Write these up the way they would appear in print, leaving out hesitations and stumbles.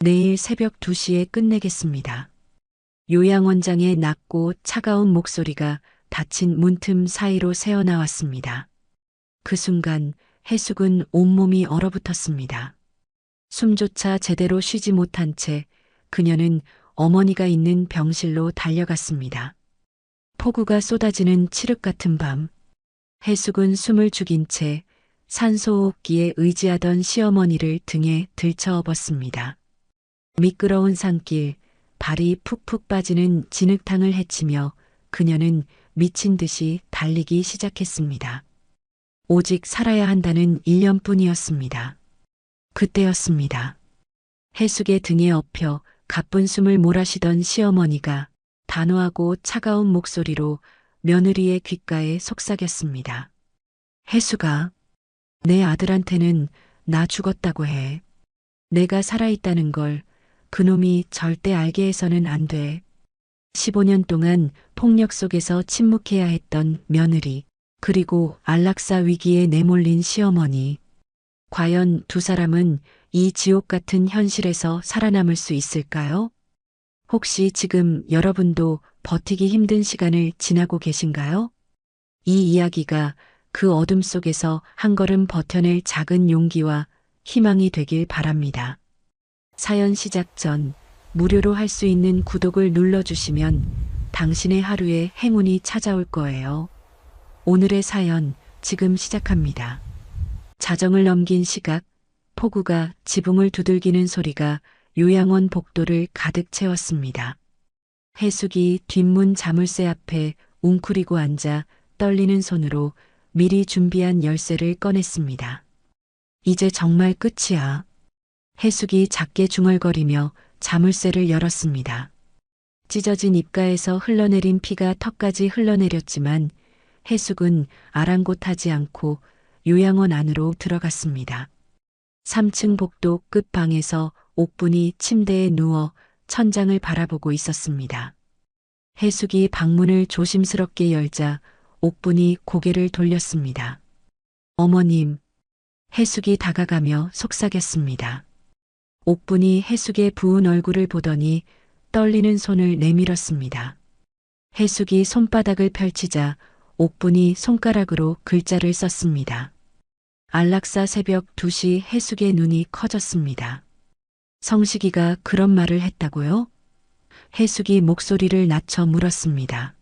내일 새벽 2시에 끝내겠습니다. 요양원장의 낮고 차가운 목소리가 닫힌 문틈 사이로 새어나왔습니다. 그 순간 해숙은 온몸이 얼어붙었습니다. 숨조차 제대로 쉬지 못한 채 그녀는 어머니가 있는 병실로 달려갔습니다. 폭우가 쏟아지는 칠흑 같은 밤, 해숙은 숨을 죽인 채 산소호흡기에 의지하던 시어머니를 등에 들쳐업었습니다. 미끄러운 산길, 발이 푹푹 빠지는 진흙탕을 헤치며 그녀는 미친 듯이 달리기 시작했습니다. 오직 살아야 한다는 일념뿐이었습니다. 그때였습니다. 해숙의 등에 엎여 가쁜 숨을 몰아쉬던 시어머니가 단호하고 차가운 목소리로 며느리의 귓가에 속삭였습니다. 해숙아, 내 아들한테는 나 죽었다고 해. 내가 살아있다는 걸 그놈이 절대 알게 해서는 안 돼. 15년 동안 폭력 속에서 침묵해야 했던 며느리, 그리고 안락사 위기에 내몰린 시어머니. 과연 두 사람은 이 지옥 같은 현실에서 살아남을 수 있을까요? 혹시 지금 여러분도 버티기 힘든 시간을 지나고 계신가요? 이 이야기가 그 어둠 속에서 한 걸음 버텨낼 작은 용기와 희망이 되길 바랍니다. 사연 시작 전 무료로 할 수 있는 구독을 눌러주시면 당신의 하루에 행운이 찾아올 거예요. 오늘의 사연 지금 시작합니다. 자정을 넘긴 시각, 폭우가 지붕을 두들기는 소리가 요양원 복도를 가득 채웠습니다. 해숙이 뒷문 자물쇠 앞에 웅크리고 앉아 떨리는 손으로 미리 준비한 열쇠를 꺼냈습니다. 이제 정말 끝이야. 해숙이 작게 중얼거리며 자물쇠를 열었습니다. 찢어진 입가에서 흘러내린 피가 턱까지 흘러내렸지만 해숙은 아랑곳하지 않고 요양원 안으로 들어갔습니다. 3층 복도 끝 방에서 옥분이 침대에 누워 천장을 바라보고 있었습니다. 해숙이 방문을 조심스럽게 열자 옥분이 고개를 돌렸습니다. 어머님, 해숙이 다가가며 속삭였습니다. 옥분이 해숙의 부은 얼굴을 보더니 떨리는 손을 내밀었습니다. 해숙이 손바닥을 펼치자 옥분이 손가락으로 글자를 썼습니다. 안락사 새벽 2시 해숙의 눈이 커졌습니다. 성식이가 그런 말을 했다고요? 해숙이 목소리를 낮춰 물었습니다.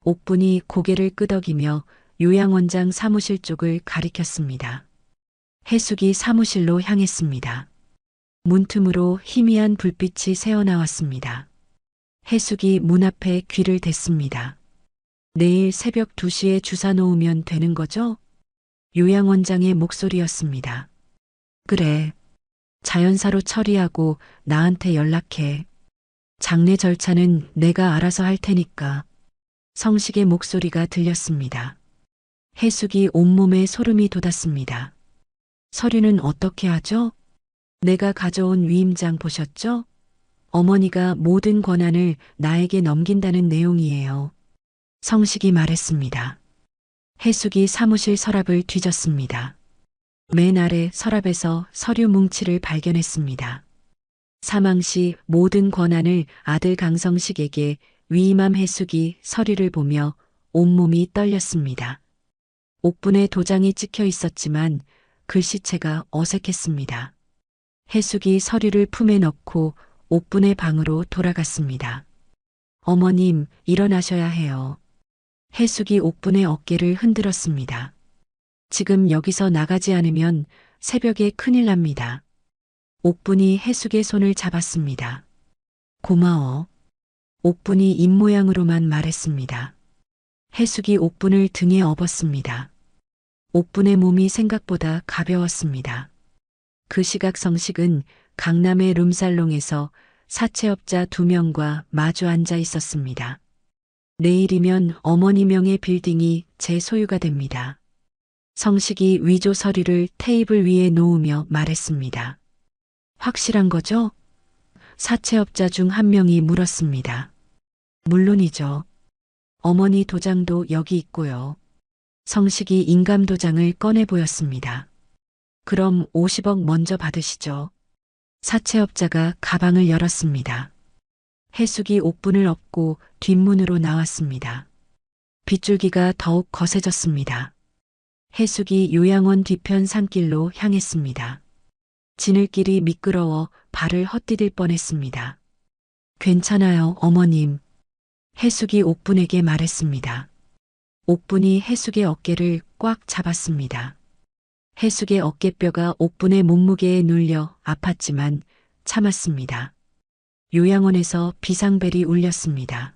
옥분이 고개를 끄덕이며 요양원장 사무실 쪽을 가리켰습니다. 해숙이 사무실로 향했습니다. 문틈으로 희미한 불빛이 새어나왔습니다. 해숙이 문 앞에 귀를 댔습니다. 내일 새벽 2시에 주사 놓으면 되는 거죠? 요양원장의 목소리였습니다. 그래. 자연사로 처리하고 나한테 연락해. 장례 절차는 내가 알아서 할 테니까. 성식의 목소리가 들렸습니다. 해숙이 온몸에 소름이 돋았습니다. 서류는 어떻게 하죠? 내가 가져온 위임장 보셨죠? 어머니가 모든 권한을 나에게 넘긴다는 내용이에요. 성식이 말했습니다. 해숙이 사무실 서랍을 뒤졌습니다. 맨 아래 서랍에서 서류 뭉치를 발견했습니다. 사망 시 모든 권한을 아들 강성식에게 위임한 해숙이 서류를 보며 온몸이 떨렸습니다. 옥분의 도장이 찍혀 있었지만 글씨체가 어색했습니다. 해숙이 서류를 품에 넣고 옥분의 방으로 돌아갔습니다. 어머님, 일어나셔야 해요. 해숙이 옥분의 어깨를 흔들었습니다. 지금 여기서 나가지 않으면 새벽에 큰일 납니다. 옥분이 해숙의 손을 잡았습니다. 고마워. 옥분이 입모양으로만 말했습니다. 해숙이 옥분을 등에 업었습니다. 옥분의 몸이 생각보다 가벼웠습니다. 그 시각 성식은 강남의 룸살롱에서 사채업자 2명과 마주 앉아 있었습니다. 내일이면 어머니 명의 빌딩이 제 소유가 됩니다. 성식이 위조 서류를 테이블 위에 놓으며 말했습니다. 확실한 거죠? 사채업자 중 한 명이 물었습니다. 물론이죠. 어머니 도장도 여기 있고요. 성식이 인감 도장을 꺼내 보였습니다. 그럼 50억 먼저 받으시죠. 사채업자가 가방을 열었습니다. 해숙이 옥분을 업고 뒷문으로 나왔습니다. 빗줄기가 더욱 거세졌습니다. 해숙이 요양원 뒤편 산길로 향했습니다. 지늘길이 미끄러워 발을 헛디딜 뻔했습니다. 괜찮아요, 어머님. 해숙이 옥분에게 말했습니다. 옥분이 해숙의 어깨를 꽉 잡았습니다. 해숙의 어깨뼈가 옥분의 몸무게에 눌려 아팠지만 참았습니다. 요양원에서 비상벨이 울렸습니다.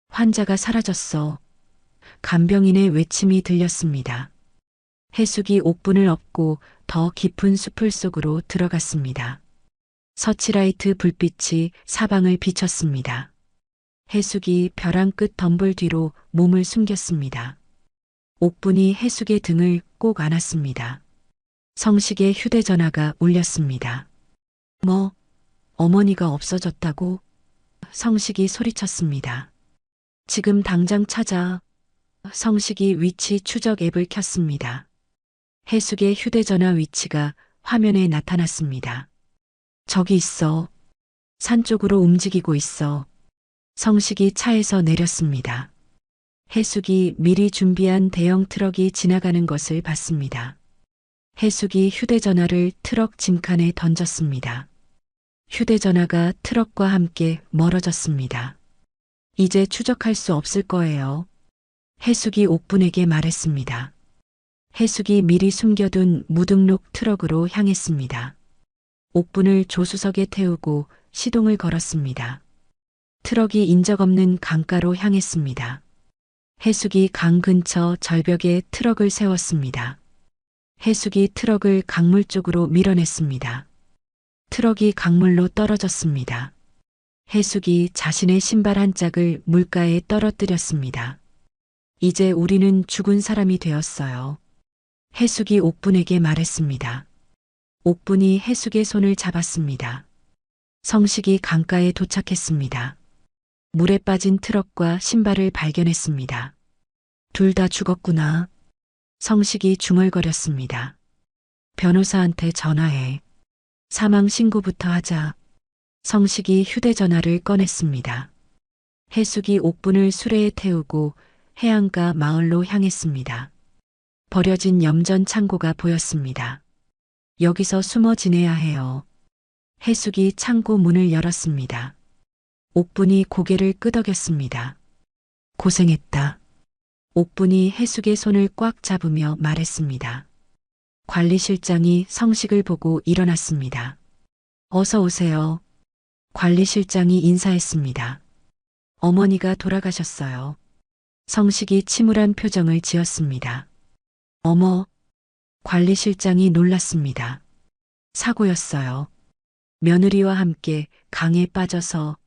환자가 사라졌어. 간병인의 외침이 들렸습니다. 해숙이 옥분을 업고 더 깊은 숲을 속으로 들어갔습니다. 서치라이트 불빛이 사방을 비쳤습니다. 해숙이 벼랑 끝 덤불 뒤로 몸을 숨겼습니다. 옥분이 해숙의 등을 꼭 안았습니다. 성식의 휴대전화가 울렸습니다. 뭐, 어머니가 없어졌다고? 성식이 소리쳤습니다. 지금 당장 찾아. 성식이 위치 추적 앱을 켰습니다. 해숙의 휴대전화 위치가 화면에 나타났습니다. 저기 있어. 산 쪽으로 움직이고 있어. 성식이 차에서 내렸습니다. 해숙이 미리 준비한 대형 트럭이 지나가는 것을 봤습니다. 해숙이 휴대전화를 트럭 짐칸에 던졌습니다. 휴대전화가 트럭과 함께 멀어졌습니다. 이제 추적할 수 없을 거예요. 해숙이 옥분에게 말했습니다. 해숙이 미리 숨겨둔 무등록 트럭으로 향했습니다. 옥분을 조수석에 태우고 시동을 걸었습니다. 트럭이 인적 없는 강가로 향했습니다. 해숙이 강 근처 절벽에 트럭을 세웠습니다. 해숙이 트럭을 강물 쪽으로 밀어냈습니다. 트럭이 강물로 떨어졌습니다. 해숙이 자신의 신발 한 짝을 물가에 떨어뜨렸습니다. 이제 우리는 죽은 사람이 되었어요. 해숙이 옥분에게 말했습니다. 옥분이 해숙의 손을 잡았습니다. 성식이 강가에 도착했습니다. 물에 빠진 트럭과 신발을 발견했습니다. 둘 다 죽었구나. 성식이 중얼거렸습니다. 변호사한테 전화해. 사망 신고부터 하자. 성식이 휴대전화를 꺼냈습니다. 해숙이 옥분을 수레에 태우고 해안가 마을로 향했습니다. 버려진 염전 창고가 보였습니다. 여기서 숨어 지내야 해요. 해숙이 창고 문을 열었습니다. 옥분이 고개를 끄덕였습니다. 고생했다. 옥분이 해숙의 손을 꽉 잡으며 말했습니다. 관리실장이 성식을 보고 일어났습니다. 어서 오세요. 관리실장이 인사했습니다. 어머니가 돌아가셨어요. 성식이 침울한 표정을 지었습니다. 어머, 관리실장이 놀랐습니다. 사고였어요. 며느리와 함께 강에 빠져서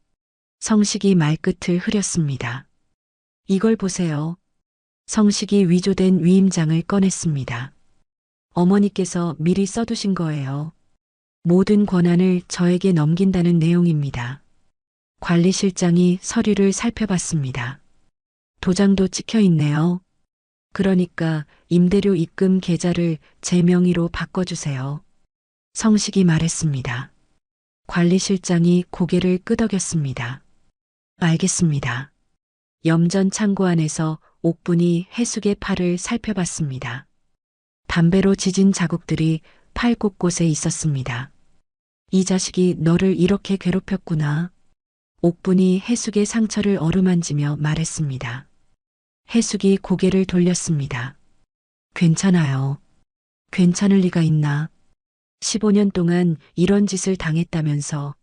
성식이 말끝을 흐렸습니다. 이걸 보세요. 성식이 위조된 위임장을 꺼냈습니다. 어머니께서 미리 써두신 거예요. 모든 권한을 저에게 넘긴다는 내용입니다. 관리실장이 서류를 살펴봤습니다. 도장도 찍혀 있네요. 그러니까 임대료 입금 계좌를 제 명의로 바꿔주세요. 성식이 말했습니다. 관리실장이 고개를 끄덕였습니다. 알겠습니다. 염전 창고 안에서 옥분이 해숙의 팔을 살펴봤습니다. 담배로 지진 자국들이 팔 곳곳에 있었습니다. 이 자식이 너를 이렇게 괴롭혔구나. 옥분이 해숙의 상처를 어루만지며 말했습니다. 해숙이 고개를 돌렸습니다. 괜찮아요. 괜찮을 리가 있나. 15년 동안 이런 짓을 당했다면서.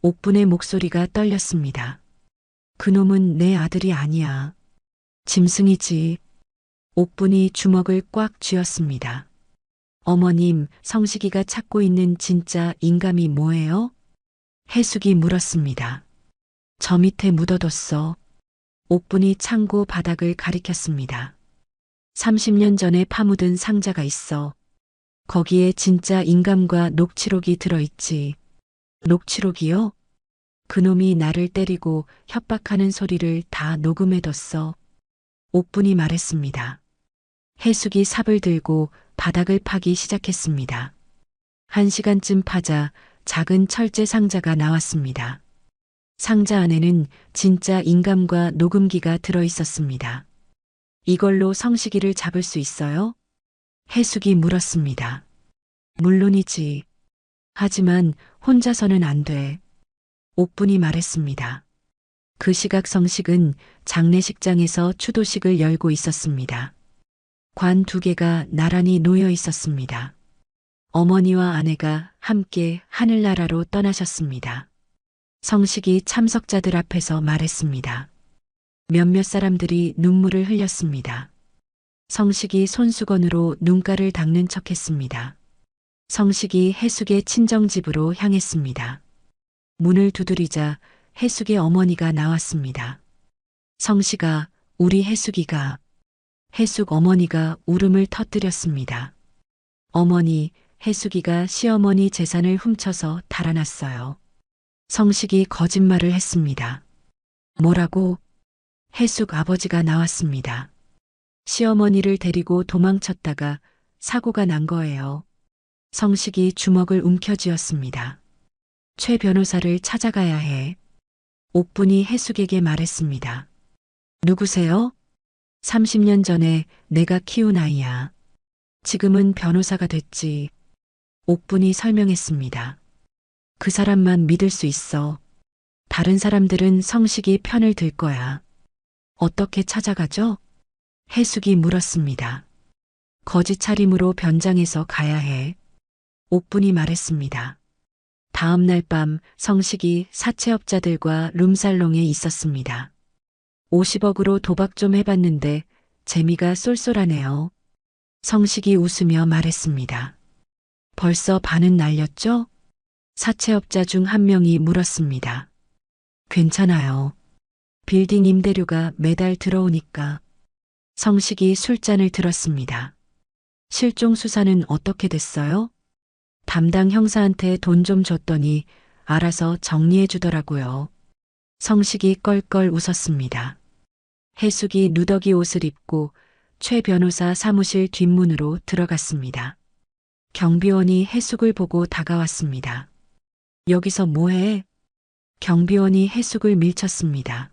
옥분의 목소리가 떨렸습니다. 그놈은 내 아들이 아니야. 짐승이지. 옥분이 주먹을 꽉 쥐었습니다. 어머님, 성식이가 찾고 있는 진짜 인감이 뭐예요? 해숙이 물었습니다. 저 밑에 묻어뒀어. 옥분이 창고 바닥을 가리켰습니다. 30년 전에 파묻은 상자가 있어. 거기에 진짜 인감과 녹취록이 들어있지. 녹취록이요? 그놈이 나를 때리고 협박하는 소리를 다 녹음해뒀어. 옥분이 말했습니다. 해숙이 삽을 들고 바닥을 파기 시작했습니다. 1시간쯤 파자 작은 철제 상자가 나왔습니다. 상자 안에는 진짜 인감과 녹음기가 들어 있었습니다. 이걸로 성시기를 잡을 수 있어요? 해숙이 물었습니다. 물론이지. 하지만 혼자서는 안 돼. 옥분이 말했습니다. 그 시각 성식은 장례식장에서 추도식을 열고 있었습니다. 관 2개가 나란히 놓여 있었습니다. 어머니와 아내가 함께 하늘나라로 떠나셨습니다. 성식이 참석자들 앞에서 말했습니다. 몇몇 사람들이 눈물을 흘렸습니다. 성식이 손수건으로 눈가를 닦는 척했습니다. 성식이 해숙의 친정집으로 향했습니다. 문을 두드리자 해숙의 어머니가 나왔습니다. 성식아, 우리 해숙이가. 해숙 어머니가 울음을 터뜨렸습니다. 어머니, 해숙이가 시어머니 재산을 훔쳐서 달아났어요. 성식이 거짓말을 했습니다. 뭐라고? 해숙 아버지가 나왔습니다. 시어머니를 데리고 도망쳤다가 사고가 난 거예요. 성식이 주먹을 움켜쥐었습니다. 최 변호사를 찾아가야 해. 옥분이 해숙에게 말했습니다. 누구세요? 30년 전에 내가 키운 아이야. 지금은 변호사가 됐지. 옥분이 설명했습니다. 그 사람만 믿을 수 있어. 다른 사람들은 성식이 편을 들 거야. 어떻게 찾아가죠? 해숙이 물었습니다. 거짓 차림으로 변장해서 가야 해. 옥분이 말했습니다. 다음 날 밤 성식이 사채업자들과 룸살롱에 있었습니다. 50억으로 도박 좀 해봤는데 재미가 쏠쏠하네요. 성식이 웃으며 말했습니다. 벌써 반은 날렸죠? 사채업자 중 한 명이 물었습니다. 괜찮아요. 빌딩 임대료가 매달 들어오니까. 성식이 술잔을 들었습니다. 실종 수사는 어떻게 됐어요? 담당 형사한테 돈 좀 줬더니 알아서 정리해 주더라고요. 성식이 껄껄 웃었습니다. 해숙이 누더기 옷을 입고 최 변호사 사무실 뒷문으로 들어갔습니다. 경비원이 해숙을 보고 다가왔습니다. 여기서 뭐해? 경비원이 해숙을 밀쳤습니다.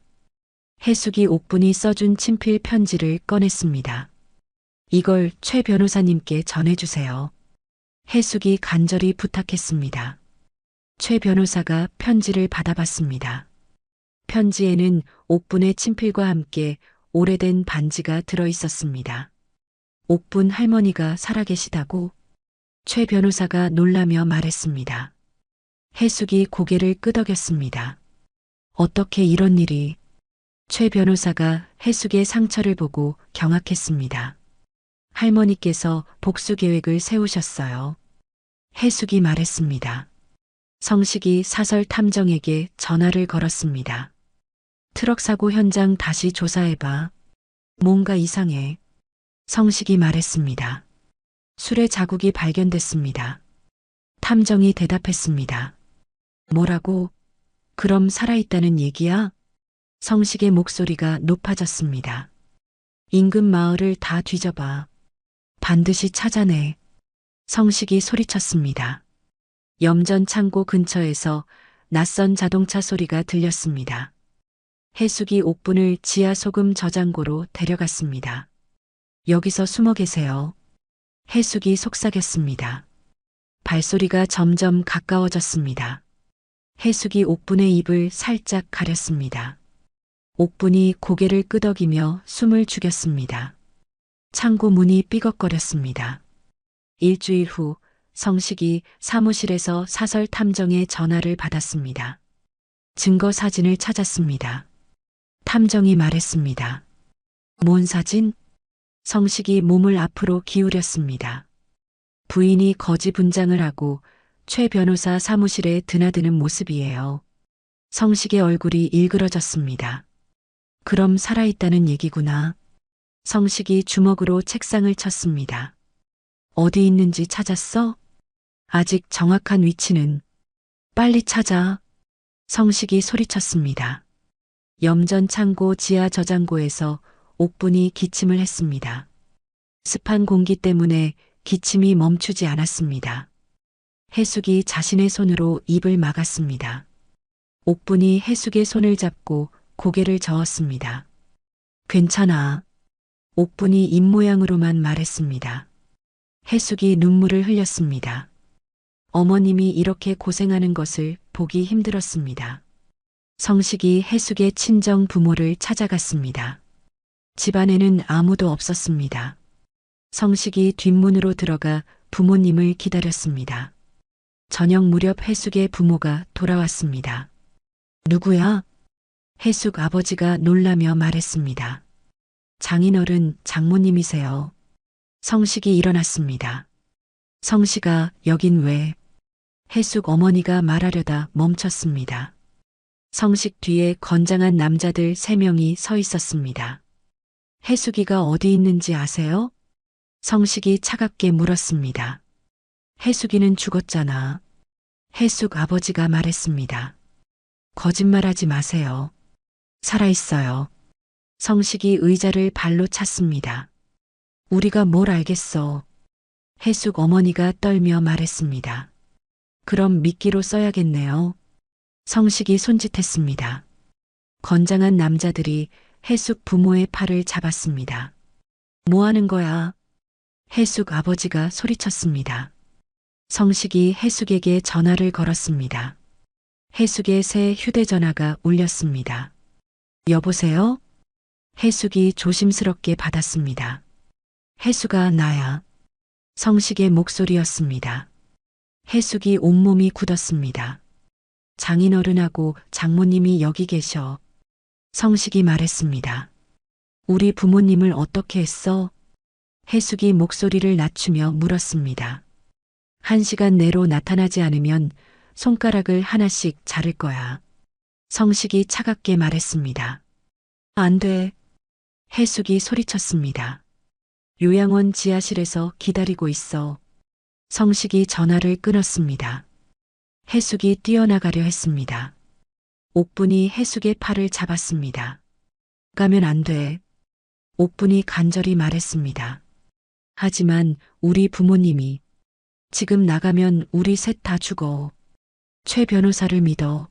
해숙이 옥분이 써준 친필 편지를 꺼냈습니다. 이걸 최 변호사님께 전해주세요. 해숙이 간절히 부탁했습니다. 최 변호사가 편지를 받아봤습니다. 편지에는 옥분의 친필과 함께 오래된 반지가 들어 있었습니다. 옥분 할머니가 살아계시다고? 최 변호사가 놀라며 말했습니다. 해숙이 고개를 끄덕였습니다. 어떻게 이런 일이? 최 변호사가 해숙의 상처를 보고 경악했습니다. 할머니께서 복수 계획을 세우셨어요. 해숙이 말했습니다. 성식이 사설 탐정에게 전화를 걸었습니다. 트럭 사고 현장 다시 조사해봐. 뭔가 이상해. 성식이 말했습니다. 술의 자국이 발견됐습니다. 탐정이 대답했습니다. 뭐라고? 그럼 살아있다는 얘기야? 성식의 목소리가 높아졌습니다. 인근 마을을 다 뒤져봐. 반드시 찾아내. 성식이 소리쳤습니다. 염전 창고 근처에서 낯선 자동차 소리가 들렸습니다. 해숙이 옥분을 지하 소금 저장고로 데려갔습니다. 여기서 숨어 계세요. 해숙이 속삭였습니다. 발소리가 점점 가까워졌습니다. 해숙이 옥분의 입을 살짝 가렸습니다. 옥분이 고개를 끄덕이며 숨을 죽였습니다. 창고 문이 삐걱거렸습니다. 일주일 후 성식이 사무실에서 사설 탐정의 전화를 받았습니다. 증거 사진을 찾았습니다. 탐정이 말했습니다. 뭔 사진? 성식이 몸을 앞으로 기울였습니다. 부인이 거지 분장을 하고 최 변호사 사무실에 드나드는 모습이에요. 성식의 얼굴이 일그러졌습니다. 그럼 살아있다는 얘기구나. 성식이 주먹으로 책상을 쳤습니다. 어디 있는지 찾았어? 아직 정확한 위치는. 빨리 찾아. 성식이 소리쳤습니다. 염전 창고 지하 저장고에서 옥분이 기침을 했습니다. 습한 공기 때문에 기침이 멈추지 않았습니다. 해숙이 자신의 손으로 입을 막았습니다. 옥분이 해숙의 손을 잡고 고개를 저었습니다. 괜찮아. 옥분이 입모양으로만 말했습니다. 해숙이 눈물을 흘렸습니다. 어머님이 이렇게 고생하는 것을 보기 힘들었습니다. 성식이 해숙의 친정 부모를 찾아갔습니다. 집안에는 아무도 없었습니다. 성식이 뒷문으로 들어가 부모님을 기다렸습니다. 저녁 무렵 해숙의 부모가 돌아왔습니다. 누구야? 해숙 아버지가 놀라며 말했습니다. 장인어른 장모님이세요. 성식이 일어났습니다. 성식아, 여긴 왜? 해숙 어머니가 말하려다 멈췄습니다. 성식 뒤에 건장한 남자들 3명이 서 있었습니다. 해숙이가 어디 있는지 아세요? 성식이 차갑게 물었습니다. 해숙이는 죽었잖아. 해숙 아버지가 말했습니다. 거짓말하지 마세요. 살아있어요. 성식이 의자를 발로 찼습니다. 우리가 뭘 알겠어. 해숙 어머니가 떨며 말했습니다. 그럼 미끼로 써야겠네요. 성식이 손짓했습니다. 건장한 남자들이 해숙 부모의 팔을 잡았습니다. 뭐 하는 거야? 해숙 아버지가 소리쳤습니다. 성식이 해숙에게 전화를 걸었습니다. 해숙의 새 휴대전화가 울렸습니다. 여보세요? 해숙이 조심스럽게 받았습니다. 해숙아, 나야. 성식의 목소리였습니다. 해숙이 온몸이 굳었습니다. 장인어른하고 장모님이 여기 계셔. 성식이 말했습니다. 우리 부모님을 어떻게 했어? 해숙이 목소리를 낮추며 물었습니다. 1시간 내로 나타나지 않으면 손가락을 하나씩 자를 거야. 성식이 차갑게 말했습니다. 안 돼. 해숙이 소리쳤습니다. 요양원 지하실에서 기다리고 있어. 성식이 전화를 끊었습니다. 해숙이 뛰어나가려 했습니다. 옥분이 해숙의 팔을 잡았습니다. 가면 안 돼. 옥분이 간절히 말했습니다. 하지만 우리 부모님이 지금 나가면 우리 셋 다 죽어. 최 변호사를 믿어.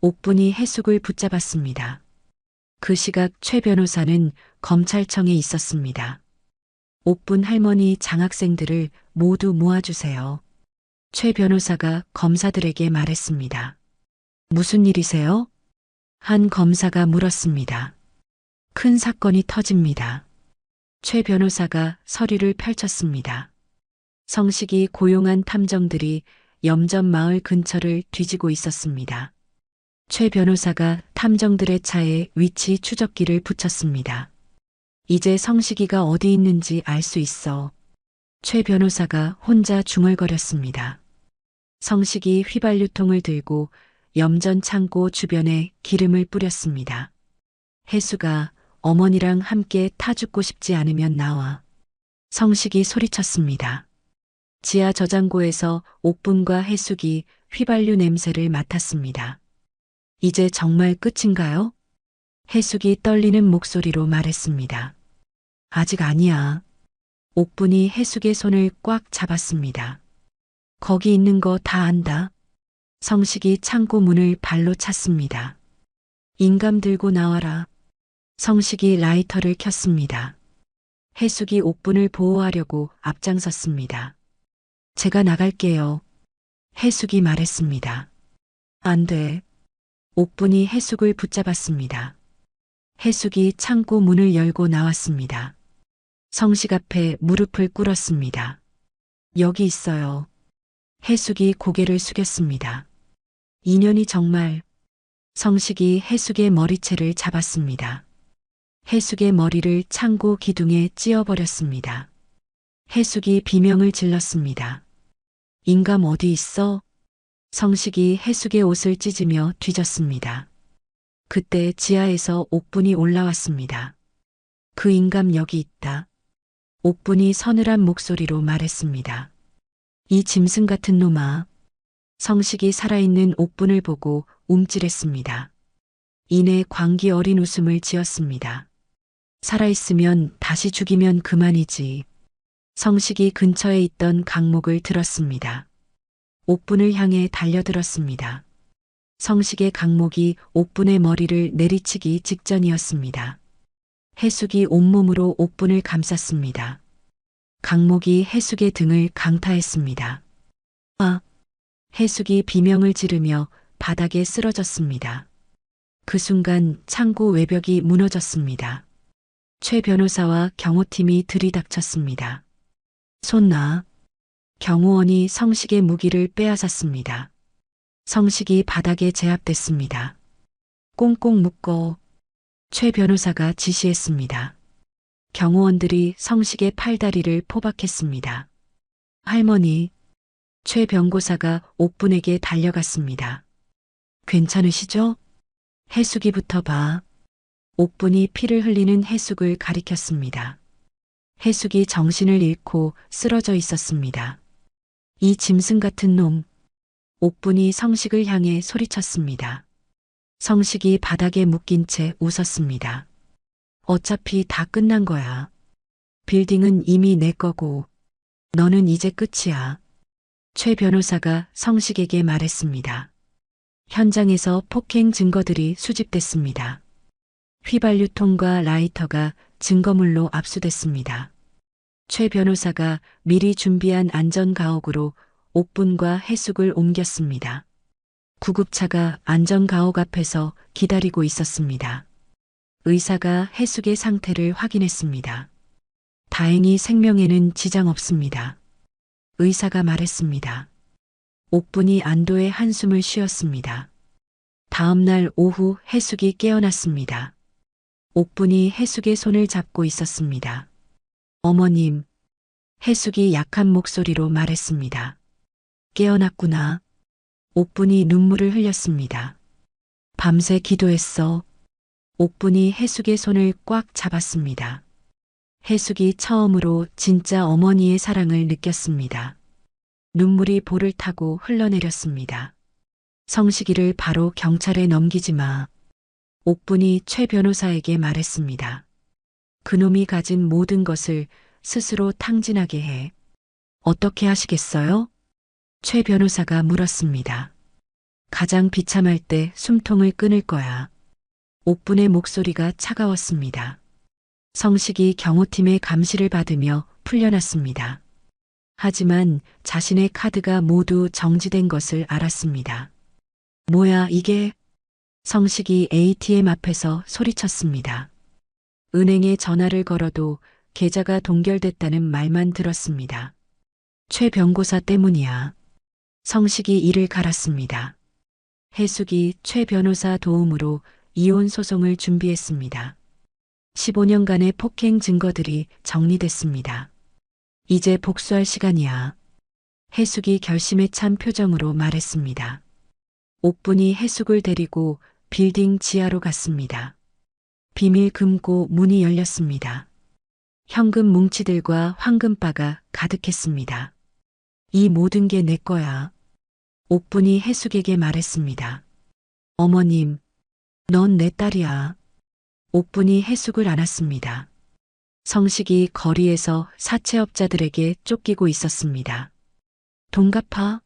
옥분이 해숙을 붙잡았습니다. 그 시각 최 변호사는 검찰청에 있었습니다. 옥분 할머니 장학생들을 모두 모아주세요. 최 변호사가 검사들에게 말했습니다. 무슨 일이세요? 한 검사가 물었습니다. 큰 사건이 터집니다. 최 변호사가 서류를 펼쳤습니다. 성식이 고용한 탐정들이 염전 마을 근처를 뒤지고 있었습니다. 최 변호사가 탐정들의 차에 위치 추적기를 붙였습니다. 이제 성식이가 어디 있는지 알 수 있어. 최 변호사가 혼자 중얼거렸습니다. 성식이 휘발유통을 들고 염전 창고 주변에 기름을 뿌렸습니다. 해수가 어머니랑 함께 타 죽고 싶지 않으면 나와. 성식이 소리쳤습니다. 지하 저장고에서 옥분과 해숙이 휘발유 냄새를 맡았습니다. 이제 정말 끝인가요? 해숙이 떨리는 목소리로 말했습니다. 아직 아니야. 옥분이 해숙의 손을 꽉 잡았습니다. 거기 있는 거 다 안다. 성식이 창고 문을 발로 찼습니다. 인감 들고 나와라. 성식이 라이터를 켰습니다. 해숙이 옥분을 보호하려고 앞장섰습니다. 제가 나갈게요. 해숙이 말했습니다. 안 돼. 옥분이 해숙을 붙잡았습니다. 해숙이 창고 문을 열고 나왔습니다. 성식 앞에 무릎을 꿇었습니다. 여기 있어요. 해숙이 고개를 숙였습니다. 인연이 정말. 성식이 해숙의 머리채를 잡았습니다. 해숙의 머리를 창고 기둥에 찧어버렸습니다. 해숙이 비명을 질렀습니다. 인감 어디 있어? 성식이 해숙의 옷을 찢으며 뒤졌습니다. 그때 지하에서 옥분이 올라왔습니다. 그 인감 여기 있다. 옥분이 서늘한 목소리로 말했습니다. 이 짐승 같은 놈아. 성식이 살아있는 옥분을 보고 움찔했습니다. 이내 광기 어린 웃음을 지었습니다. 살아있으면 다시 죽이면 그만이지. 성식이 근처에 있던 강목을 들었습니다. 옥분을 향해 달려들었습니다. 성식의 강목이 옥분의 머리를 내리치기 직전이었습니다. 해숙이 온몸으로 옥분을 감쌌습니다. 강목이 해숙의 등을 강타했습니다. 아! 해숙이 비명을 지르며 바닥에 쓰러졌습니다. 그 순간 창고 외벽이 무너졌습니다. 최 변호사와 경호팀이 들이닥쳤습니다. 손 놔. 경호원이 성식의 무기를 빼앗았습니다. 성식이 바닥에 제압됐습니다. 꽁꽁 묶어. 최 변호사가 지시했습니다. 경호원들이 성식의 팔다리를 포박했습니다. 할머니. 최 변고사가 옥분에게 달려갔습니다. 괜찮으시죠? 해숙이부터 봐. 옥분이 피를 흘리는 해숙을 가리켰습니다. 해숙이 정신을 잃고 쓰러져 있었습니다. 이 짐승 같은 놈. 옥분이 성식을 향해 소리쳤습니다. 성식이 바닥에 묶인 채 웃었습니다. 어차피 다 끝난 거야. 빌딩은 이미 내 거고 너는 이제 끝이야. 최 변호사가 성식에게 말했습니다. 현장에서 폭행 증거들이 수집됐습니다. 휘발유통과 라이터가 증거물로 압수됐습니다. 최 변호사가 미리 준비한 안전가옥으로 옥분과 해숙을 옮겼습니다. 구급차가 안전가옥 앞에서 기다리고 있었습니다. 의사가 해숙의 상태를 확인했습니다. 다행히 생명에는 지장 없습니다. 의사가 말했습니다. 옥분이 안도의 한숨을 쉬었습니다. 다음 날 오후 해숙이 깨어났습니다. 옥분이 해숙의 손을 잡고 있었습니다. 어머님, 해숙이 약한 목소리로 말했습니다. 깨어났구나. 옥분이 눈물을 흘렸습니다. 밤새 기도했어. 옥분이 해숙의 손을 꽉 잡았습니다. 해숙이 처음으로 진짜 어머니의 사랑을 느꼈습니다. 눈물이 볼을 타고 흘러내렸습니다. 성식이를 바로 경찰에 넘기지 마. 옥분이 최 변호사에게 말했습니다. 그놈이 가진 모든 것을 스스로 탕진하게 해. 어떻게 하시겠어요? 최 변호사가 물었습니다. 가장 비참할 때 숨통을 끊을 거야. 옥분의 목소리가 차가웠습니다. 성식이 경호팀의 감시를 받으며 풀려났습니다. 하지만 자신의 카드가 모두 정지된 것을 알았습니다. 뭐야 이게? 성식이 ATM 앞에서 소리쳤습니다. 은행에 전화를 걸어도 계좌가 동결됐다는 말만 들었습니다. 최 변고사 때문이야. 성식이 이를 갈았습니다. 해숙이 최 변호사 도움으로 이혼 소송을 준비했습니다. 15년간의 폭행 증거들이 정리됐습니다. 이제 복수할 시간이야. 해숙이 결심에 찬 표정으로 말했습니다. 옥분이 해숙을 데리고 빌딩 지하로 갔습니다. 비밀 금고 문이 열렸습니다. 현금 뭉치들과 황금바가 가득했습니다. 이 모든 게 내 거야. 옥분이 해숙에게 말했습니다. 어머님, 넌 내 딸이야. 옥분이 해숙을 안았습니다. 성식이 거리에서 사채업자들에게 쫓기고 있었습니다. 돈 갚아.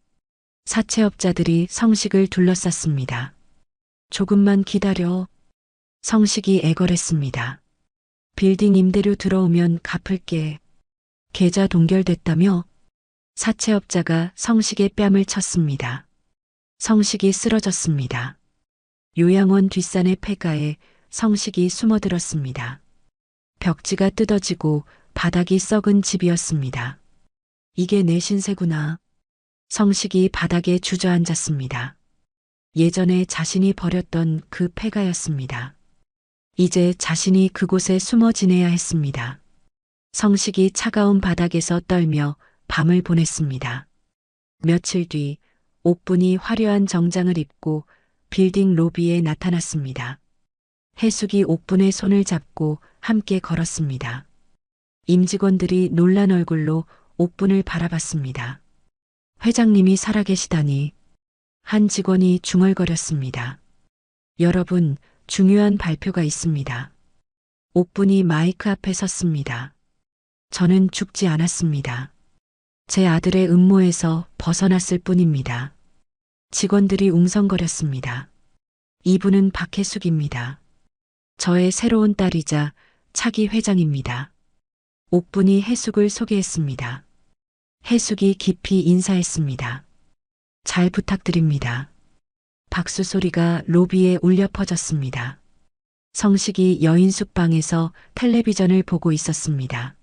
사채업자들이 성식을 둘러쌌습니다. 조금만 기다려. 성식이 애걸했습니다. 빌딩 임대료 들어오면 갚을게. 계좌 동결됐다며? 사채업자가 성식의 뺨을 쳤습니다. 성식이 쓰러졌습니다. 요양원 뒷산의 폐가에 성식이 숨어들었습니다. 벽지가 뜯어지고 바닥이 썩은 집이었습니다. 이게 내 신세구나. 성식이 바닥에 주저앉았습니다. 예전에 자신이 버렸던 그 폐가였습니다. 이제 자신이 그곳에 숨어 지내야 했습니다. 성식이 차가운 바닥에서 떨며 밤을 보냈습니다. 며칠 뒤 옥분이 화려한 정장을 입고 빌딩 로비에 나타났습니다. 해숙이 옥분의 손을 잡고 함께 걸었습니다. 임직원들이 놀란 얼굴로 옥분을 바라봤습니다. 회장님이 살아계시다니. 한 직원이 중얼거렸습니다. 여러분, 중요한 발표가 있습니다. 옥분이 마이크 앞에 섰습니다. 저는 죽지 않았습니다. 제 아들의 음모에서 벗어났을 뿐입니다. 직원들이 웅성거렸습니다. 이분은 박혜숙입니다. 저의 새로운 딸이자 차기 회장입니다. 옥분이 혜숙을 소개했습니다. 혜숙이 깊이 인사했습니다. 잘 부탁드립니다. 박수 소리가 로비에 울려 퍼졌습니다. 성식이 여인 숙방에서 텔레비전을 보고 있었습니다.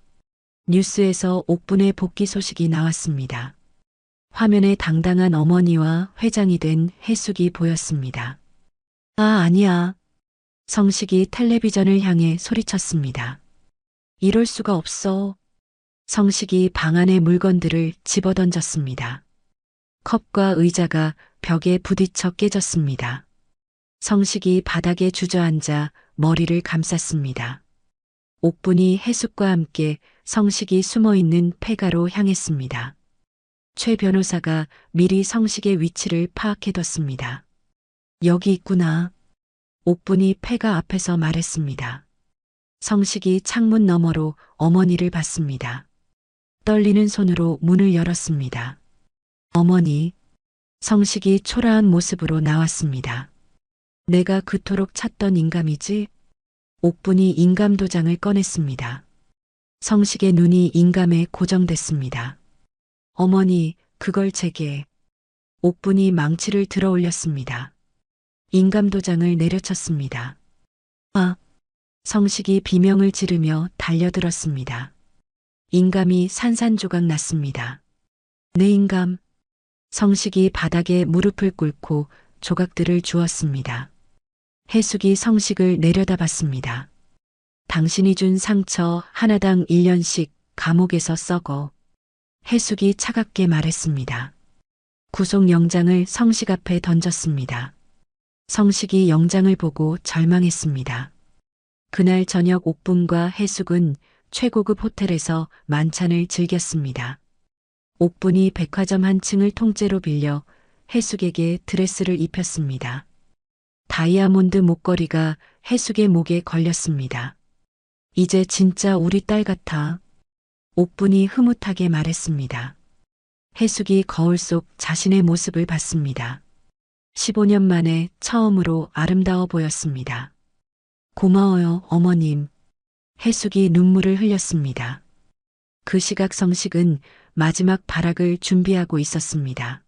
뉴스에서 옥분의 복귀 소식이 나왔습니다. 화면에 당당한 어머니와 회장이 된 혜숙이 보였습니다. 아, 아니야. 성식이 텔레비전을 향해 소리쳤습니다. 이럴 수가 없어. 성식이 방 안의 물건들을 집어던졌습니다. 컵과 의자가 벽에 부딪혀 깨졌습니다. 성식이 바닥에 주저앉아 머리를 감쌌습니다. 옥분이 혜숙과 함께 성식이 숨어있는 폐가로 향했습니다. 최 변호사가 미리 성식의 위치를 파악해뒀습니다. 여기 있구나. 옥분이 폐가 앞에서 말했습니다. 성식이 창문 너머로 어머니를 봤습니다. 떨리는 손으로 문을 열었습니다. 어머니. 성식이 초라한 모습으로 나왔습니다. 내가 그토록 찾던 인감이지? 옥분이 인감 도장을 꺼냈습니다. 성식의 눈이 인감에 고정됐습니다. 어머니, 그걸 제게. 옥분이 망치를 들어 올렸습니다. 인감 도장을 내려쳤습니다. 아! 성식이 비명을 지르며 달려들었습니다. 인감이 산산조각 났습니다. 내 인감. 성식이 바닥에 무릎을 꿇고 조각들을 주었습니다. 혜숙이 성식을 내려다봤습니다. 당신이 준 상처 하나당 1년씩 감옥에서 썩어. 혜숙이 차갑게 말했습니다. 구속영장을 성식 앞에 던졌습니다. 성식이 영장을 보고 절망했습니다. 그날 저녁 옥분과 혜숙은 최고급 호텔에서 만찬을 즐겼습니다. 옥분이 백화점 한 층을 통째로 빌려 혜숙에게 드레스를 입혔습니다. 다이아몬드 목걸이가 혜숙의 목에 걸렸습니다. 이제 진짜 우리 딸 같아. 옥분이 흐뭇하게 말했습니다. 혜숙이 거울 속 자신의 모습을 봤습니다. 15년 만에 처음으로 아름다워 보였습니다. 고마워요, 어머님. 혜숙이 눈물을 흘렸습니다. 그 시각 성식은 마지막 발악을 준비하고 있었습니다.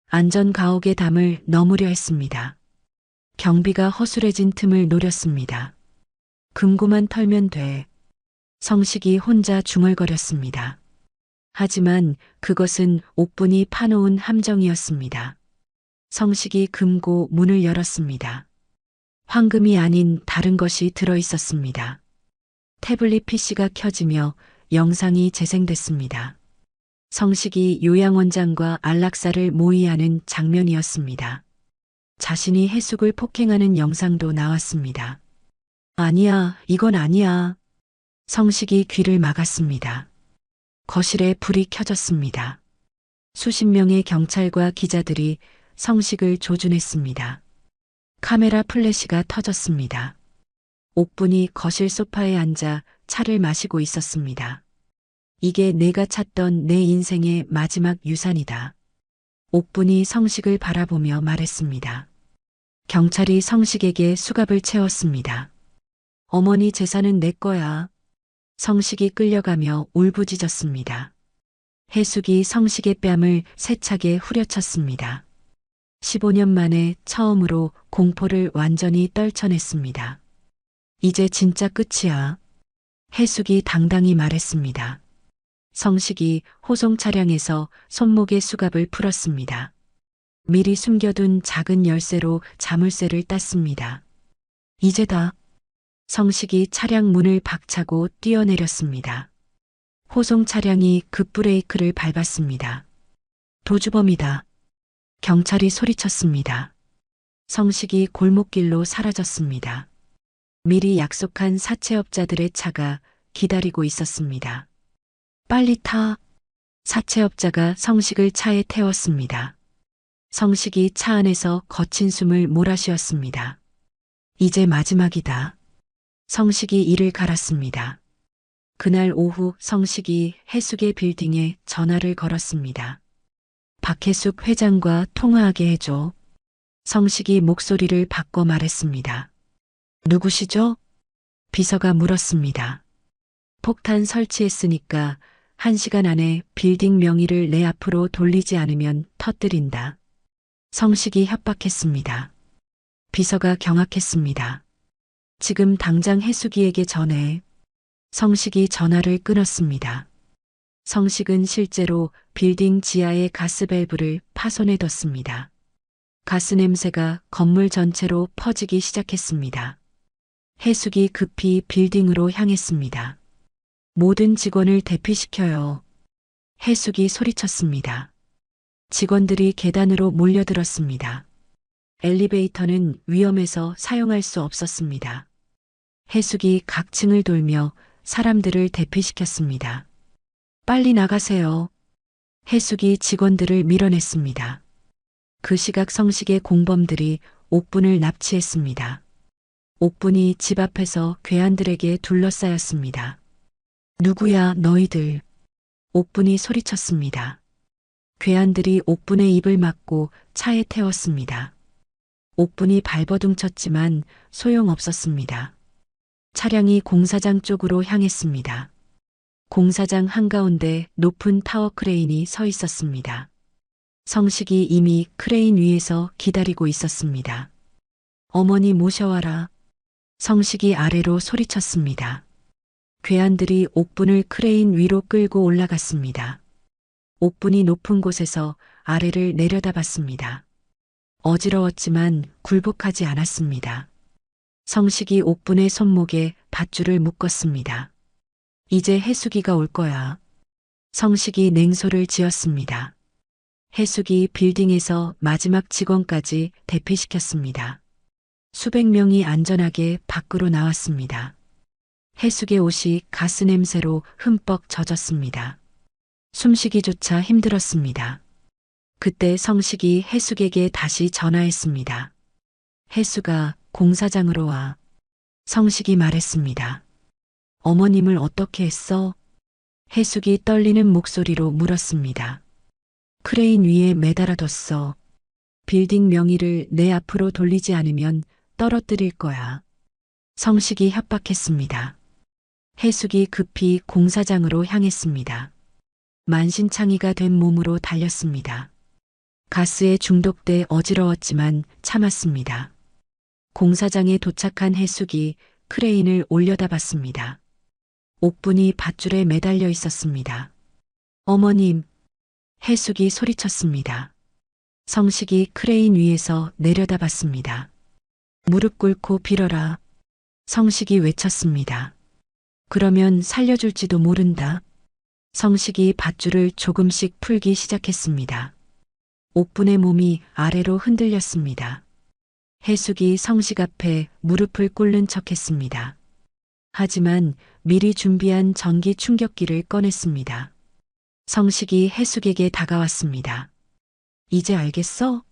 안전 가옥의 담을 넘으려 했습니다. 경비가 허술해진 틈을 노렸습니다. 금고만 털면 돼. 성식이 혼자 중얼거렸습니다. 하지만 그것은 옥분이 파놓은 함정이었습니다. 성식이 금고 문을 열었습니다. 황금이 아닌 다른 것이 들어 있었습니다. 태블릿 PC가 켜지며 영상이 재생됐습니다. 성식이 요양원장과 안락사를 모의하는 장면이었습니다. 자신이 혜숙을 폭행하는 영상도 나왔습니다. 아니야, 이건 아니야. 성식이 귀를 막았습니다. 거실에 불이 켜졌습니다. 수십 명의 경찰과 기자들이 성식을 조준했습니다. 카메라 플래시가 터졌습니다. 옥분이 거실 소파에 앉아 차를 마시고 있었습니다. 이게 내가 찾던 내 인생의 마지막 유산이다. 옥분이 성식을 바라보며 말했습니다. 경찰이 성식에게 수갑을 채웠습니다. 어머니 재산은 내 거야. 성식이 끌려가며 울부짖었습니다. 혜숙이 성식의 뺨을 세차게 후려쳤습니다. 15년 만에 처음으로 공포를 완전히 떨쳐냈습니다. 이제 진짜 끝이야. 혜숙이 당당히 말했습니다. 성식이 호송 차량에서 손목의 수갑을 풀었습니다. 미리 숨겨둔 작은 열쇠로 자물쇠를 땄습니다. 이제다. 성식이 차량 문을 박차고 뛰어내렸습니다. 호송 차량이 급브레이크를 밟았습니다. 도주범이다. 경찰이 소리쳤습니다. 성식이 골목길로 사라졌습니다. 미리 약속한 사채업자들의 차가 기다리고 있었습니다. 빨리 타. 사채업자가 성식을 차에 태웠습니다. 성식이 차 안에서 거친 숨을 몰아쉬었습니다. 이제 마지막이다. 성식이 이를 갈았습니다. 그날 오후 성식이 해숙의 빌딩에 전화를 걸었습니다. 박해숙 회장과 통화하게 해줘. 성식이 목소리를 바꿔 말했습니다. 누구시죠? 비서가 물었습니다. 폭탄 설치했으니까 1시간 안에 빌딩 명의를 내 앞으로 돌리지 않으면 터뜨린다. 성식이 협박했습니다. 비서가 경악했습니다. 지금 당장 해숙이에게 전해. 성식이 전화를 끊었습니다. 성식은 실제로 빌딩 지하의 가스밸브를 파손해뒀습니다. 가스 냄새가 건물 전체로 퍼지기 시작했습니다. 해숙이 급히 빌딩으로 향했습니다. 모든 직원을 대피시켜요. 해숙이 소리쳤습니다. 직원들이 계단으로 몰려들었습니다. 엘리베이터는 위험해서 사용할 수 없었습니다. 해숙이 각 층을 돌며 사람들을 대피시켰습니다. 빨리 나가세요. 해숙이 직원들을 밀어냈습니다. 그 시각 성식의 공범들이 옥분을 납치했습니다. 옥분이 집 앞에서 괴한들에게 둘러싸였습니다. 누구야 너희들? 옥분이 소리쳤습니다. 괴한들이 옥분의 입을 막고 차에 태웠습니다. 옥분이 발버둥 쳤지만 소용없었습니다. 차량이 공사장 쪽으로 향했습니다. 공사장 한가운데 높은 타워 크레인이 서 있었습니다. 성식이 이미 크레인 위에서 기다리고 있었습니다. 어머니 모셔와라. 성식이 아래로 소리쳤습니다. 괴한들이 옥분을 크레인 위로 끌고 올라갔습니다. 옥분이 높은 곳에서 아래를 내려다봤습니다. 어지러웠지만 굴복하지 않았습니다. 성식이 옥분의 손목에 밧줄을 묶었습니다. 이제 해숙이가 올 거야. 성식이 냉소를 지었습니다. 해숙이 빌딩에서 마지막 직원까지 대피시켰습니다. 수백 명이 안전하게 밖으로 나왔습니다. 해숙의 옷이 가스 냄새로 흠뻑 젖었습니다. 숨쉬기조차 힘들었습니다. 그때 성식이 해숙에게 다시 전화했습니다. 해숙아, 공사장으로 와. 성식이 말했습니다. 어머님을 어떻게 했어? 해숙이 떨리는 목소리로 물었습니다. 크레인 위에 매달아뒀어. 빌딩 명의를 내 앞으로 돌리지 않으면 떨어뜨릴 거야. 성식이 협박했습니다. 해숙이 급히 공사장으로 향했습니다. 만신창이가 된 몸으로 달렸습니다. 가스에 중독돼 어지러웠지만 참았습니다. 공사장에 도착한 해숙이 크레인을 올려다봤습니다. 옥분이 밧줄에 매달려 있었습니다. 어머님, 해숙이 소리쳤습니다. 성식이 크레인 위에서 내려다봤습니다. 무릎 꿇고 빌어라. 성식이 외쳤습니다. 그러면 살려줄지도 모른다. 성식이 밧줄을 조금씩 풀기 시작했습니다. 옥분의 몸이 아래로 흔들렸습니다. 해숙이 성식 앞에 무릎을 꿇는 척했습니다. 하지만 미리 준비한 전기 충격기를 꺼냈습니다. 성식이 해숙에게 다가왔습니다. 이제 알겠어?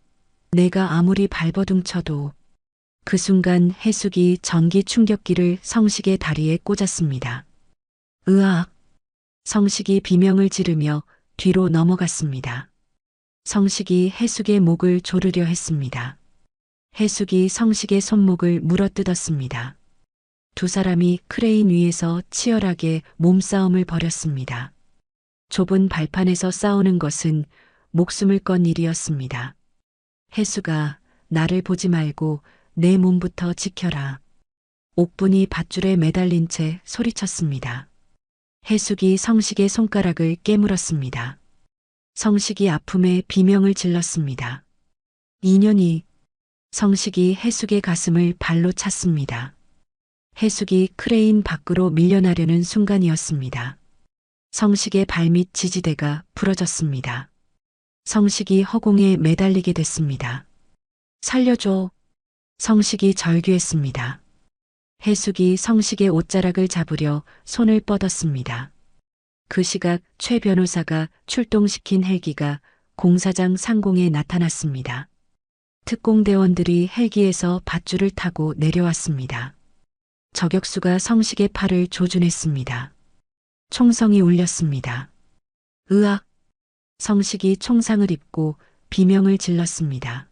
내가 아무리 발버둥 쳐도. 그 순간 해숙이 전기 충격기를 성식의 다리에 꽂았습니다. 으악! 성식이 비명을 지르며 뒤로 넘어갔습니다. 성식이 해숙의 목을 조르려 했습니다. 해숙이 성식의 손목을 물어뜯었습니다. 두 사람이 크레인 위에서 치열하게 몸싸움을 벌였습니다. 좁은 발판에서 싸우는 것은 목숨을 건 일이었습니다. 해숙아, 나를 보지 말고 내 몸부터 지켜라. 옥분이 밧줄에 매달린 채 소리쳤습니다. 해숙이 성식의 손가락을 깨물었습니다. 성식이 아픔에 비명을 질렀습니다. 인연이. 성식이 해숙의 가슴을 발로 찼습니다. 해숙이 크레인 밖으로 밀려나려는 순간이었습니다. 성식의 발밑 지지대가 부러졌습니다. 성식이 허공에 매달리게 됐습니다. 살려줘. 성식이 절규했습니다. 해숙이 성식의 옷자락을 잡으려 손을 뻗었습니다. 그 시각 최 변호사가 출동시킨 헬기가 공사장 상공에 나타났습니다. 특공대원들이 헬기에서 밧줄을 타고 내려왔습니다. 저격수가 성식의 팔을 조준했습니다. 총성이 울렸습니다. 으악! 성식이 총상을 입고 비명을 질렀습니다.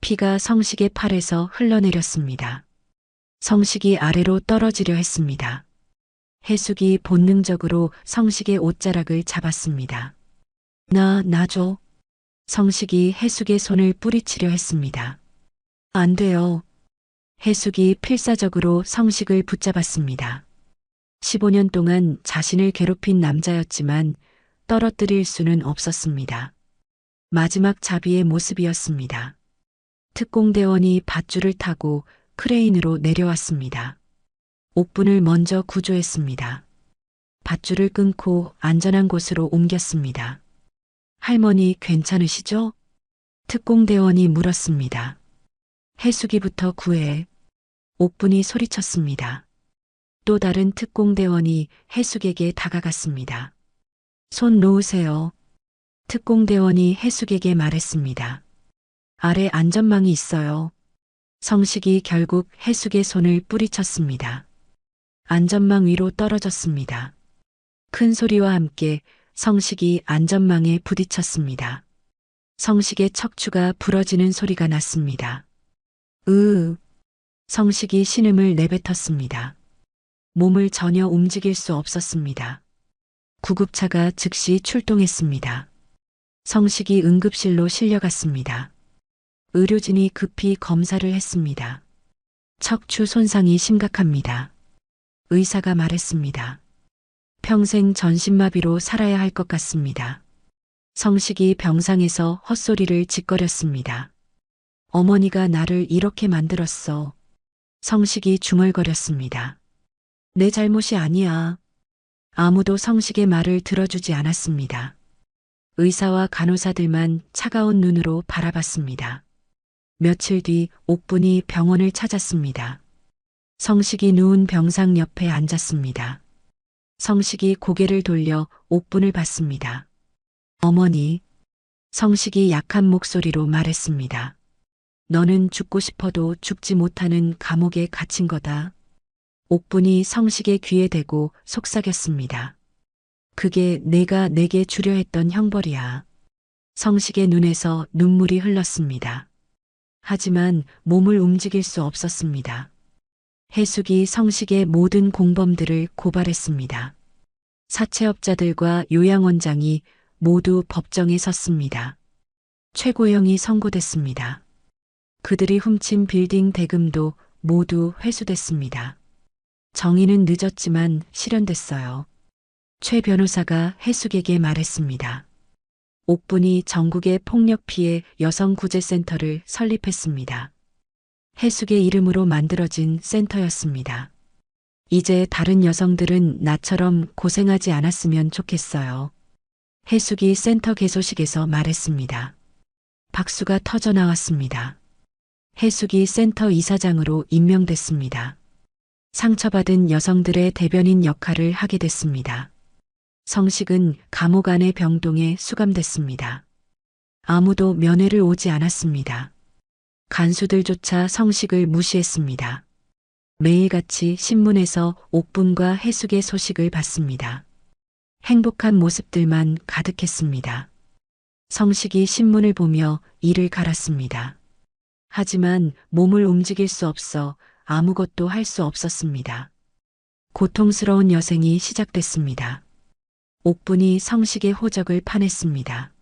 피가 성식의 팔에서 흘러내렸습니다. 성식이 아래로 떨어지려 했습니다. 해숙이 본능적으로 성식의 옷자락을 잡았습니다. 놔줘. 성식이 해숙의 손을 뿌리치려 했습니다. 안 돼요. 해숙이 필사적으로 성식을 붙잡았습니다. 15년 동안 자신을 괴롭힌 남자였지만 떨어뜨릴 수는 없었습니다. 마지막 자비의 모습이었습니다. 특공대원이 밧줄을 타고 크레인으로 내려왔습니다. 옥분을 먼저 구조했습니다. 밧줄을 끊고 안전한 곳으로 옮겼습니다. 할머니 괜찮으시죠? 특공대원이 물었습니다. 해숙이부터 구해. 옥분이 소리쳤습니다. 또 다른 특공대원이 해숙에게 다가갔습니다. 손 놓으세요. 특공대원이 해숙에게 말했습니다. 아래 안전망이 있어요. 성식이 결국 해숙의 손을 뿌리쳤습니다. 안전망 위로 떨어졌습니다. 큰 소리와 함께 성식이 안전망에 부딪혔습니다. 성식의 척추가 부러지는 소리가 났습니다. 성식이 신음을 내뱉었습니다. 몸을 전혀 움직일 수 없었습니다. 구급차가 즉시 출동했습니다. 성식이 응급실로 실려갔습니다. 의료진이 급히 검사를 했습니다. 척추 손상이 심각합니다. 의사가 말했습니다. 평생 전신마비로 살아야 할 것 같습니다. 성식이 병상에서 헛소리를 짓거렸습니다. 어머니가 나를 이렇게 만들었어. 성식이 중얼거렸습니다. 내 잘못이 아니야. 아무도 성식의 말을 들어주지 않았습니다. 의사와 간호사들만 차가운 눈으로 바라봤습니다. 며칠 뒤 옥분이 병원을 찾았습니다. 성식이 누운 병상 옆에 앉았습니다. 성식이 고개를 돌려 옥분을 봤습니다. 어머니, 성식이 약한 목소리로 말했습니다. 너는 죽고 싶어도 죽지 못하는 감옥에 갇힌 거다. 옥분이 성식의 귀에 대고 속삭였습니다. 그게 내가 내게 주려 했던 형벌이야. 성식의 눈에서 눈물이 흘렀습니다. 하지만 몸을 움직일 수 없었습니다. 해숙이 성식의 모든 공범들을 고발했습니다. 사채업자들과 요양원장이 모두 법정에 섰습니다. 최고형이 선고됐습니다. 그들이 훔친 빌딩 대금도 모두 회수됐습니다. 정의는 늦었지만 실현됐어요. 최 변호사가 해숙에게 말했습니다. 옥분이 전국의 폭력 피해 여성구제센터를 설립했습니다. 해숙의 이름으로 만들어진 센터였습니다. 이제 다른 여성들은 나처럼 고생하지 않았으면 좋겠어요. 해숙이 센터 개소식에서 말했습니다. 박수가 터져 나왔습니다. 해숙이 센터 이사장으로 임명됐습니다. 상처받은 여성들의 대변인 역할을 하게 됐습니다. 성식은 감옥 안의 병동에 수감됐습니다. 아무도 면회를 오지 않았습니다. 간수들조차 성식을 무시했습니다. 매일같이 신문에서 옥분과 해숙의 소식을 봤습니다. 행복한 모습들만 가득했습니다. 성식이 신문을 보며 이를 갈았습니다. 하지만 몸을 움직일 수 없어 아무것도 할 수 없었습니다. 고통스러운 여생이 시작됐습니다. 옥분이 성식의 호적을 파냈습니다.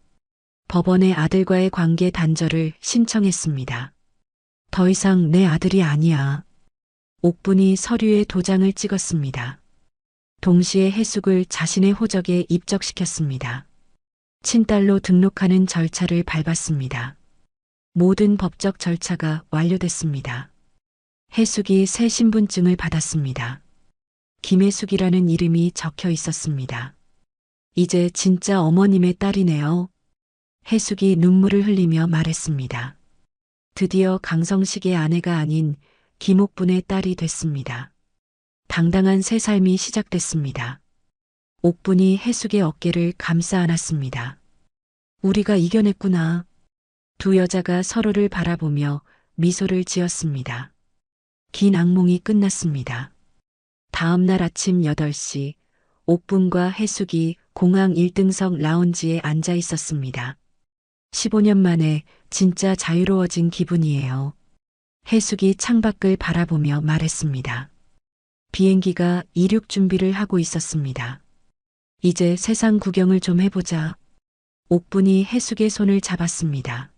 법원에 아들과의 관계 단절을 신청했습니다. 더 이상 내 아들이 아니야. 옥분이 서류에 도장을 찍었습니다. 동시에 해숙을 자신의 호적에 입적시켰습니다. 친딸로 등록하는 절차를 밟았습니다. 모든 법적 절차가 완료됐습니다. 해숙이 새 신분증을 받았습니다. 김해숙이라는 이름이 적혀 있었습니다. 이제 진짜 어머님의 딸이네요. 해숙이 눈물을 흘리며 말했습니다. 드디어 강성식의 아내가 아닌 김옥분의 딸이 됐습니다. 당당한 새 삶이 시작됐습니다. 옥분이 해숙의 어깨를 감싸 안았습니다. 우리가 이겨냈구나. 두 여자가 서로를 바라보며 미소를 지었습니다. 긴 악몽이 끝났습니다. 다음 날 아침 8시 옥분과 해숙이 공항 1등석 라운지에 앉아 있었습니다. 15년 만에 진짜 자유로워진 기분이에요. 해숙이 창밖을 바라보며 말했습니다. 비행기가 이륙 준비를 하고 있었습니다. 이제 세상 구경을 좀 해보자. 옥분이 해숙의 손을 잡았습니다.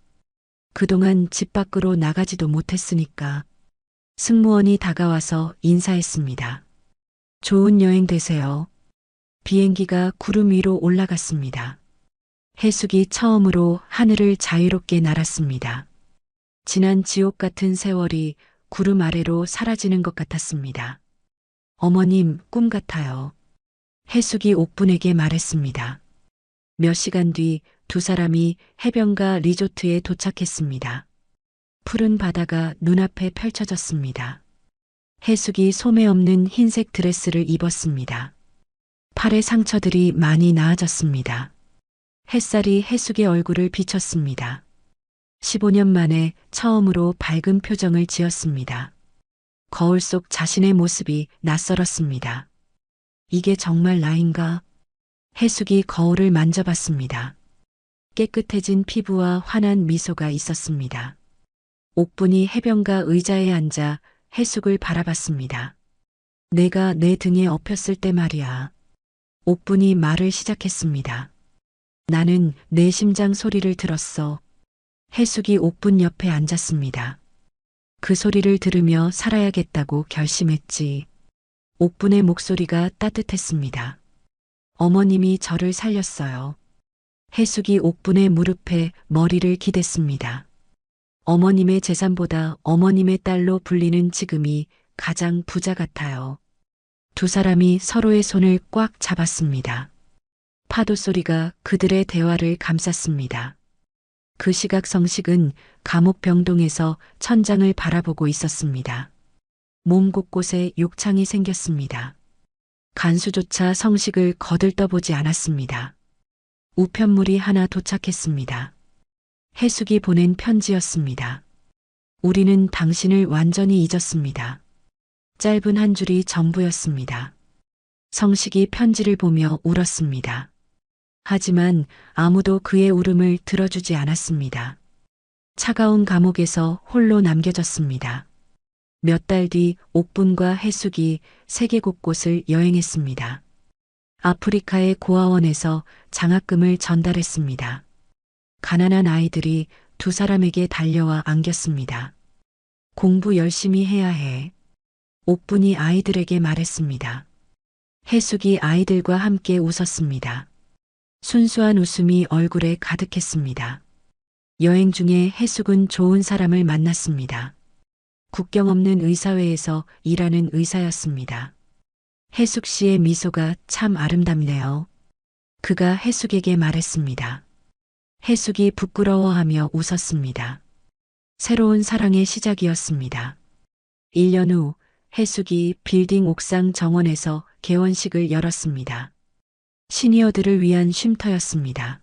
그동안 집 밖으로 나가지도 못했으니까. 승무원이 다가와서 인사했습니다. 좋은 여행 되세요. 비행기가 구름 위로 올라갔습니다. 해숙이 처음으로 하늘을 자유롭게 날았습니다. 지난 지옥 같은 세월이 구름 아래로 사라지는 것 같았습니다. 어머님, 꿈 같아요. 해숙이 옥분에게 말했습니다. 몇 시간 뒤 두 사람이 해변가 리조트에 도착했습니다. 푸른 바다가 눈앞에 펼쳐졌습니다. 해숙이 소매 없는 흰색 드레스를 입었습니다. 팔의 상처들이 많이 나아졌습니다. 햇살이 해숙의 얼굴을 비쳤습니다. 15년 만에 처음으로 밝은 표정을 지었습니다. 거울 속 자신의 모습이 낯설었습니다. 이게 정말 나인가? 해숙이 거울을 만져봤습니다. 깨끗해진 피부와 환한 미소가 있었습니다. 옥분이 해변가 의자에 앉아 해숙을 바라봤습니다. 내가 내 등에 엎였을 때 말이야. 옥분이 말을 시작했습니다. 나는 내 심장 소리를 들었어. 해숙이 옥분 옆에 앉았습니다. 그 소리를 들으며 살아야겠다고 결심했지. 옥분의 목소리가 따뜻했습니다. 어머님이 저를 살렸어요. 해숙이 옥분의 무릎에 머리를 기댔습니다. 어머님의 재산보다 어머님의 딸로 불리는 지금이 가장 부자 같아요. 두 사람이 서로의 손을 꽉 잡았습니다. 파도 소리가 그들의 대화를 감쌌습니다. 그 시각 성식은 감옥 병동에서 천장을 바라보고 있었습니다. 몸 곳곳에 욕창이 생겼습니다. 간수조차 성식을 거들떠보지 않았습니다. 우편물이 하나 도착했습니다. 해숙이 보낸 편지였습니다. 우리는 당신을 완전히 잊었습니다. 짧은 한 줄이 전부였습니다. 성식이 편지를 보며 울었습니다. 하지만 아무도 그의 울음을 들어주지 않았습니다. 차가운 감옥에서 홀로 남겨졌습니다. 몇 달 뒤 옥분과 해숙이 세계 곳곳을 여행했습니다. 아프리카의 고아원에서 장학금을 전달했습니다. 가난한 아이들이 두 사람에게 달려와 안겼습니다. 공부 열심히 해야 해. 옥분이 아이들에게 말했습니다. 해숙이 아이들과 함께 웃었습니다. 순수한 웃음이 얼굴에 가득했습니다. 여행 중에 해숙은 좋은 사람을 만났습니다. 국경 없는 의사회에서 일하는 의사였습니다. 해숙 씨의 미소가 참 아름답네요. 그가 해숙에게 말했습니다. 해숙이 부끄러워하며 웃었습니다. 새로운 사랑의 시작이었습니다. 1년 후 해숙이 빌딩 옥상 정원에서 개원식을 열었습니다. 시니어들을 위한 쉼터였습니다.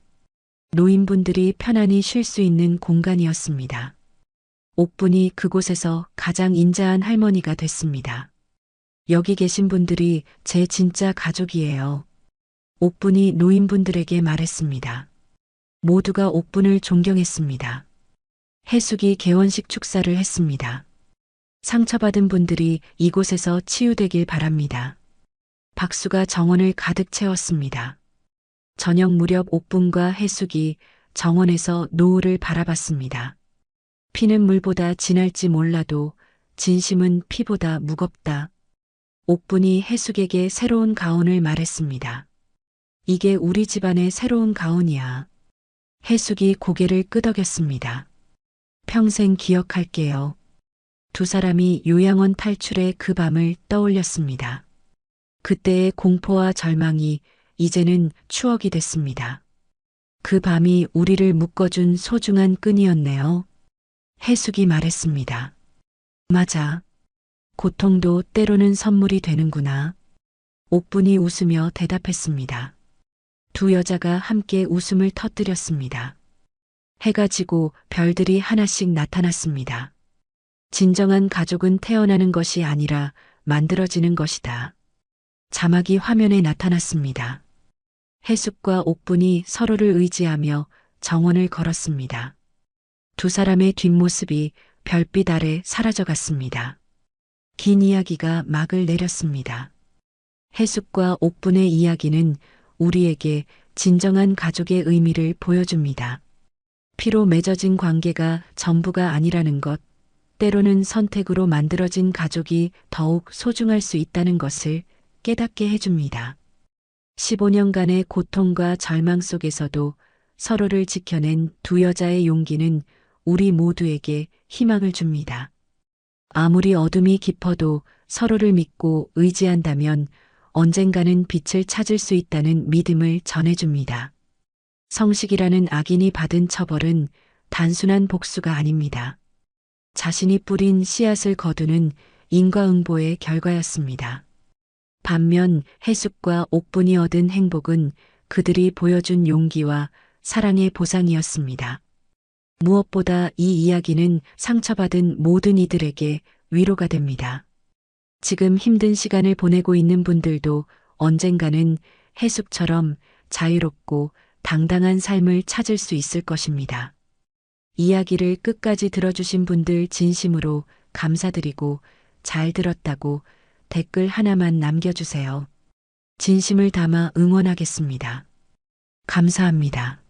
노인분들이 편안히 쉴 수 있는 공간이었습니다. 옥분이 그곳에서 가장 인자한 할머니가 됐습니다. 여기 계신 분들이 제 진짜 가족이에요. 옥분이 노인분들에게 말했습니다. 모두가 옥분을 존경했습니다. 해숙이 개원식 축사를 했습니다. 상처받은 분들이 이곳에서 치유되길 바랍니다. 박수가 정원을 가득 채웠습니다. 저녁 무렵 옥분과 해숙이 정원에서 노을을 바라봤습니다. 피는 물보다 진할지 몰라도 진심은 피보다 무겁다. 옥분이 해숙에게 새로운 가운을 말했습니다. 이게 우리 집안의 새로운 가운이야. 해숙이 고개를 끄덕였습니다. 평생 기억할게요. 두 사람이 요양원 탈출의 그 밤을 떠올렸습니다. 그때의 공포와 절망이 이제는 추억이 됐습니다. 그 밤이 우리를 묶어준 소중한 끈이었네요. 해숙이 말했습니다. 맞아. 고통도 때로는 선물이 되는구나. 옥분이 웃으며 대답했습니다. 두 여자가 함께 웃음을 터뜨렸습니다. 해가 지고 별들이 하나씩 나타났습니다. 진정한 가족은 태어나는 것이 아니라 만들어지는 것이다. 자막이 화면에 나타났습니다. 해숙과 옥분이 서로를 의지하며 정원을 걸었습니다. 두 사람의 뒷모습이 별빛 아래 사라져갔습니다. 긴 이야기가 막을 내렸습니다. 해숙과 옥분의 이야기는 우리에게 진정한 가족의 의미를 보여줍니다. 피로 맺어진 관계가 전부가 아니라는 것, 때로는 선택으로 만들어진 가족이 더욱 소중할 수 있다는 것을 깨닫게 해줍니다. 15년간의 고통과 절망 속에서도 서로를 지켜낸 두 여자의 용기는 우리 모두에게 희망을 줍니다. 아무리 어둠이 깊어도 서로를 믿고 의지한다면 언젠가는 빛을 찾을 수 있다는 믿음을 전해줍니다. 성식이라는 악인이 받은 처벌은 단순한 복수가 아닙니다. 자신이 뿌린 씨앗을 거두는 인과응보의 결과였습니다. 반면 해숙과 옥분이 얻은 행복은 그들이 보여준 용기와 사랑의 보상이었습니다. 무엇보다 이 이야기는 상처받은 모든 이들에게 위로가 됩니다. 지금 힘든 시간을 보내고 있는 분들도 언젠가는 해숙처럼 자유롭고 당당한 삶을 찾을 수 있을 것입니다. 이야기를 끝까지 들어주신 분들 진심으로 감사드리고 잘 들었다고 댓글 하나만 남겨주세요. 진심을 담아 응원하겠습니다. 감사합니다.